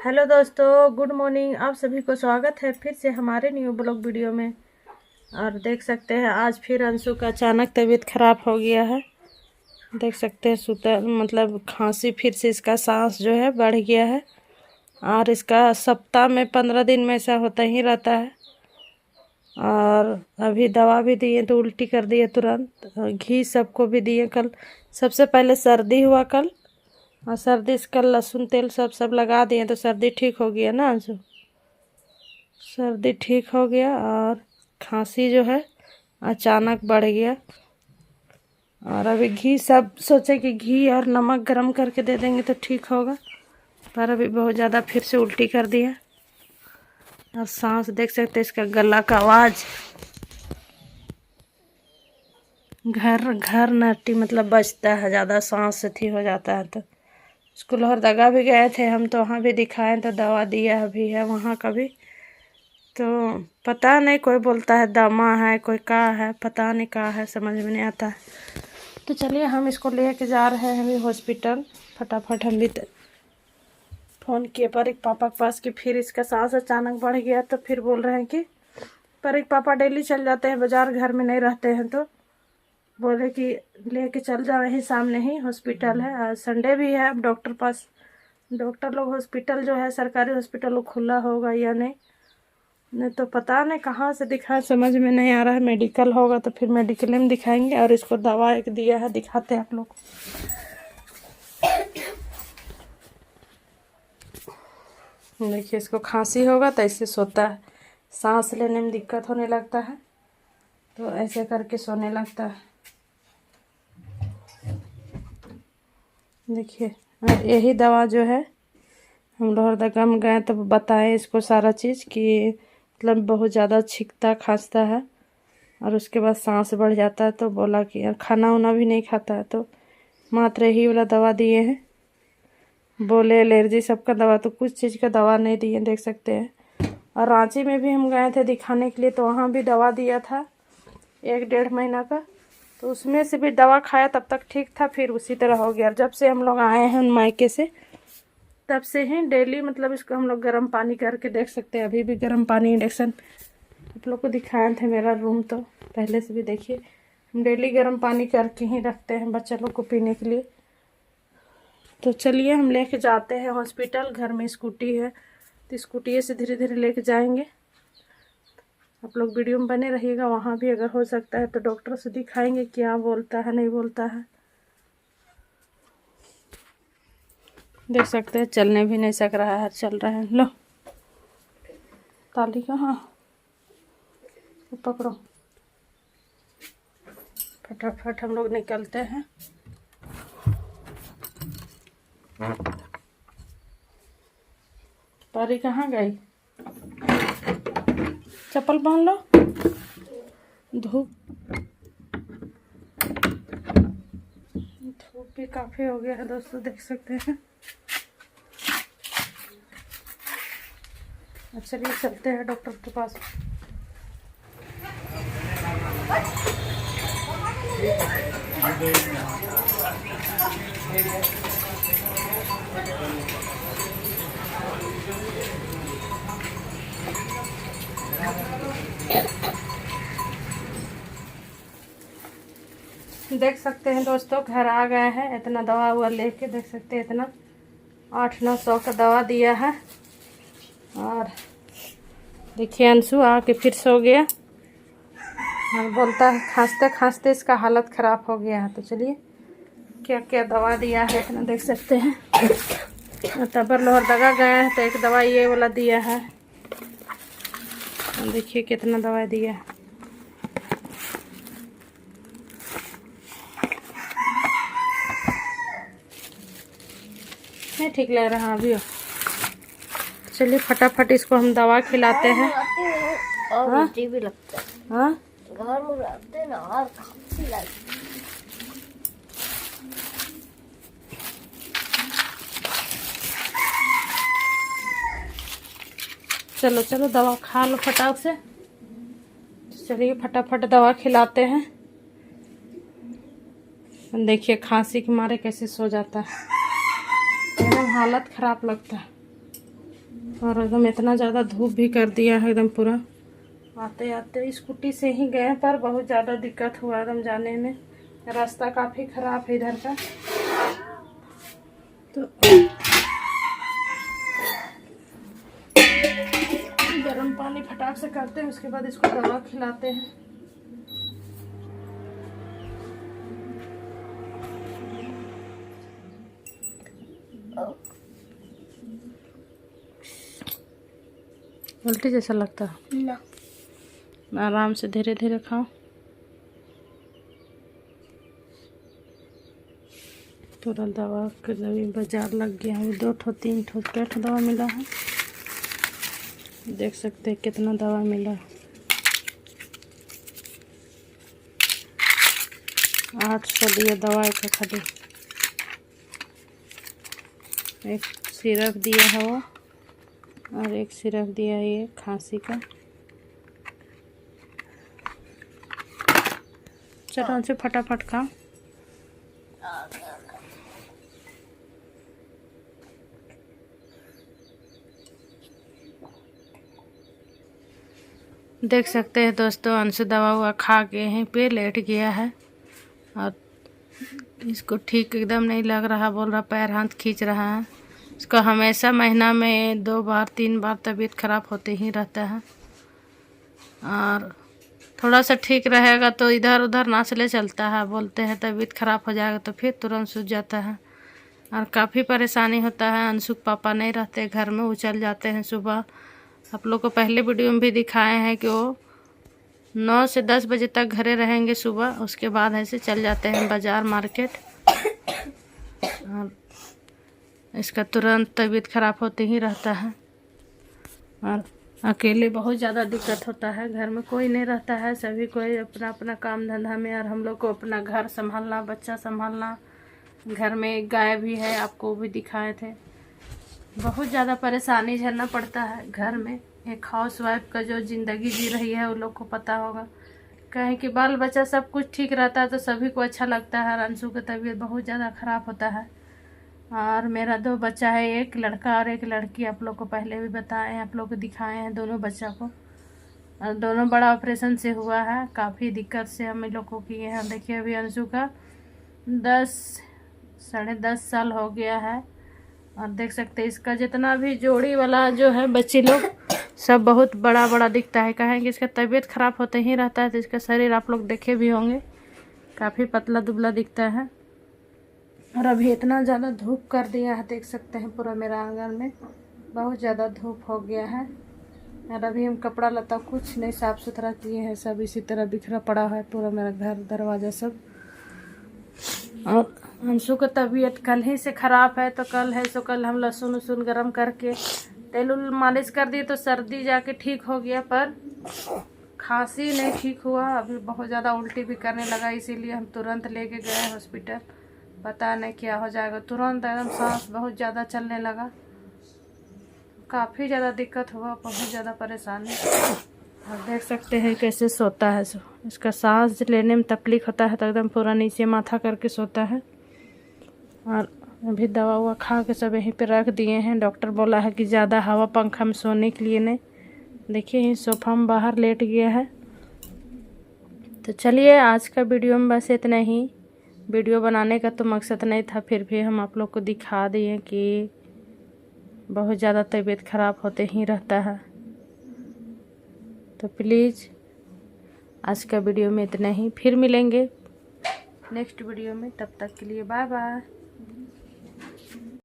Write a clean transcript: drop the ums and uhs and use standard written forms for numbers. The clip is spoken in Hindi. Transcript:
हेलो दोस्तों, गुड मॉर्निंग। आप सभी को स्वागत है फिर से हमारे न्यू ब्लॉग वीडियो में। और देख सकते हैं आज फिर अंशु का अचानक तबीयत खराब हो गया है। देख सकते हैं सुता मतलब खांसी, फिर से इसका सांस जो है बढ़ गया है। और इसका सप्ताह में 15 दिन में ऐसा होता ही रहता है। और अभी दवा भी दिए तो उल्टी कर दिए तुरंत। घी सबको भी दिए। कल सबसे पहले सर्दी हुआ कल, और सर्दी से कल लहसुन तेल सब लगा दिए तो सर्दी ठीक हो गया ना अंशु। सर्दी ठीक हो गया और खांसी जो है अचानक बढ़ गया। और अभी घी सब सोचे कि घी और नमक गरम करके दे देंगे तो ठीक होगा, पर अभी बहुत ज़्यादा फिर से उल्टी कर दिया। और सांस देख सकते हैं, इसका गला का आवाज़ घर घर नटी मतलब बजता है, ज़्यादा सांस अथी हो जाता है। तो उसको लोहरदगा भी गए थे हम, तो वहाँ भी दिखाएं तो दवा दिया भी है वहाँ का भी। तो पता नहीं, कोई बोलता है दमा है, कोई का है, पता नहीं का है, समझ में नहीं आता है। तो चलिए हम इसको लेके जा रहे हैं अभी हॉस्पिटल। फटाफट हम भी फ़ोन किए परीक पापा के पास कि फिर इसका सांस अचानक बढ़ गया। तो फिर बोल रहे हैं कि परीक पापा डेली चल जाते हैं बाज़ार, घर में नहीं रहते हैं। तो बोले कि लेके चल जाओ, यहीं सामने ही हॉस्पिटल है। आज संडे भी है, अब डॉक्टर पास डॉक्टर लोग हॉस्पिटल जो है सरकारी हॉस्पिटल वो खुला होगा या नहीं तो पता नहीं कहाँ से दिखाए, समझ में नहीं आ रहा है। मेडिकल होगा तो फिर मेडिकल में दिखाएंगे। और इसको दवा एक दिया है, दिखाते हैं आप लोग। देखिए, इसको खांसी होगा तो ऐसे सोता है, सांस लेने में दिक्कत होने लगता है तो ऐसे करके सोने लगता है। देखिए, और यही दवा जो है हम लोहरदगा में गए तो बताएं इसको सारा चीज़ कि मतलब बहुत ज़्यादा छींकता खांसता है और उसके बाद सांस बढ़ जाता है। तो बोला कि यार खाना वाना भी नहीं खाता है, तो मात्र यही वाला दवा दिए हैं। बोले एलर्जी सबका दवा, तो कुछ चीज़ का दवा नहीं दिए, देख सकते हैं। और रांची में भी हम गए थे दिखाने के लिए, तो वहाँ भी दवा दिया था 1-1.5 महीना का। तो उसमें से भी दवा खाया तब तक ठीक था, फिर उसी तरह हो गया। जब से हम लोग आए हैं उन मायके से तब से ही डेली मतलब इसको हम लोग गर्म पानी करके, देख सकते हैं अभी भी गर्म पानी इंडक्शन आप लोग को दिखाए थे मेरा रूम, तो पहले से भी देखिए हम डेली गर्म पानी करके ही रखते हैं बच्चा लोग को पीने के लिए। तो चलिए हम लेके जाते हैं हॉस्पिटल। घर में स्कूटी है तो स्कूटी से धीरे धीरे लेके जाएंगे। आप लोग वीडियो में बने रहिएगा। वहाँ भी अगर हो सकता है तो डॉक्टर से दिखाएंगे क्या बोलता है नहीं बोलता है। देख सकते हैं चलने भी नहीं सक रहा है, चल रहा है। लो ताली कहाँ, पकड़ो। फटाफट हम लोग निकलते हैं। पारी कहाँ गई? चप्पल पहन लो, धूप भी काफ़ी हो गया है दोस्तों, देख सकते हैं। चलिए चलते हैं डॉक्टर के पास। देख सकते हैं दोस्तों, घर आ गए हैं। इतना दवा हुआ लेके, देख सकते हैं इतना 800-900 का दवा दिया है। और देखिए अंशु आके फिर सो गया और बोलता है खांसते खांसते इसका हालत ख़राब हो गया है। तो चलिए क्या क्या दवा दिया है इतना देख सकते हैं। तबर लोहरदगा गए हैं तो एक दवा ये वाला दिया है। देखिए कितना दवा दिया है। नहीं ठीक लग रहा अभी। चलिए फटाफट इसको हम दवा खिलाते हैं। और उल्टी भी लगता है। हाँ घर में रहते हैं ना, और खांसी लगती है। चलो चलो दवा खा लो फटाक से। चलिए फटाफट दवा खिलाते हैं। देखिए खांसी के मारे कैसे सो जाता है, एकदम हालत खराब लगता है। और एकदम इतना ज़्यादा धूप भी कर दिया है एकदम पूरा। आते आते स्कूटी से ही गए पर बहुत ज़्यादा दिक्कत हुआ एकदम जाने में। रास्ता काफ़ी ख़राब है इधर का। तो गर्म पानी फटाक से करते हैं, उसके बाद इसको दवा खिलाते हैं। उल्टी जैसा लगता है ना। आराम से धीरे धीरे खाओ। पूरा दवा के जब बाजार लग गया है। 2 ठो 3 ठो पेट दवा मिला है। देख सकते हैं कितना दवा मिला। 800 दिया दवाई का खाली। एक सिरप दिया है वो, और एक सिरप दिया है ये खांसी का। चलो उनसे फटाफट खाओ। देख सकते हैं दोस्तों, अंशु दवा हुआ खा के यहीं पे लेट गया है और इसको ठीक एकदम नहीं लग रहा। बोल रहा पैर हाथ खींच रहा है। इसको हमेशा महीना में 2 बार 3 बार तबीयत खराब होते ही रहता है। और थोड़ा सा ठीक रहेगा तो इधर उधर ना चले चलता है। बोलते हैं तबीयत खराब हो जाएगा तो फिर तुरंत सूझ जाता है और काफ़ी परेशानी होता है। अंशु के पापा नहीं रहते घर में, वो चल जाते हैं सुबह। आप लोग को पहले वीडियो में भी दिखाए हैं कि वो 9 से 10 बजे तक घरे रहेंगे सुबह, उसके बाद ऐसे चल जाते हैं बाज़ार मार्केट। और इसका तुरंत तबीयत खराब होते ही रहता है और अकेले बहुत ज़्यादा दिक्कत होता है। घर में कोई नहीं रहता है, सभी कोई अपना अपना काम धंधा में। और हम लोग को अपना घर संभालना, बच्चा संभालना। घर में एक गाय भी है, आपको भी दिखाए थे। बहुत ज़्यादा परेशानी झेलना पड़ता है घर में। एक हाउस वाइफ का जो ज़िंदगी जी रही है वो लोग को पता होगा। कहें कि बाल बच्चा सब कुछ ठीक रहता है तो सभी को अच्छा लगता है। अंशु की तबीयत बहुत ज़्यादा ख़राब होता है। और मेरा 2 बच्चा है, एक लड़का और एक लड़की। आप लोग को पहले भी बताए हैं, आप लोग को दिखाए हैं दोनों बच्चा को। और दोनों बड़ा ऑपरेशन से हुआ है। काफ़ी दिक्कत से हम लोग को किए हैं। देखिए अभी अंशु का 10 साढ़े 10 साल हो गया है। और देख सकते हैं इसका जितना भी जोड़ी वाला जो है बच्चे लोग सब बहुत बड़ा बड़ा दिखता है। कहें कि इसका तबीयत ख़राब होते ही रहता है। तो इसका शरीर आप लोग देखे भी होंगे, काफ़ी पतला दुबला दिखता है। और अभी इतना ज़्यादा धूप कर दिया है, देख सकते हैं पूरा मेरा आंगन में बहुत ज़्यादा धूप हो गया है। और अभी हम कपड़ा लता कुछ नहीं साफ़ सुथरा किए हैं, सब इसी तरह बिखरा पड़ा है पूरा मेरा घर दरवाज़ा सब। और अंशु का तबीयत कल ही से ख़राब है, तो कल है सो कल हम लहसुन वसुन गर्म करके तेल उल मालिश कर दिए तो सर्दी जाके ठीक हो गया। पर खांसी नहीं ठीक हुआ, अभी बहुत ज़्यादा उल्टी भी करने लगा। इसीलिए हम तुरंत लेके गए हॉस्पिटल। पता नहीं क्या हो जाएगा। तुरंत एकदम सांस बहुत ज़्यादा चलने लगा। काफ़ी ज़्यादा दिक्कत हुआ, बहुत ज़्यादा परेशानी। और देख सकते हैं कैसे सोता है। सो इसका सांस लेने में तकलीफ होता है तो एकदम पूरा नीचे माथा करके सोता है। और अभी दवा हुआ खा के सब यहीं पे रख दिए हैं। डॉक्टर बोला है कि ज़्यादा हवा पंखा में सोने के लिए नहीं। देखिए यहीं सोफा में बाहर लेट गया है। तो चलिए आज का वीडियो में बस इतना ही। वीडियो बनाने का तो मकसद नहीं था, फिर भी हम आप लोग को दिखा दिए कि बहुत ज़्यादा तबीयत ख़राब होते ही रहता है। तो प्लीज़ आज का वीडियो में इतना ही। फिर मिलेंगे नेक्स्ट वीडियो में, तब तक के लिए बाय बाय।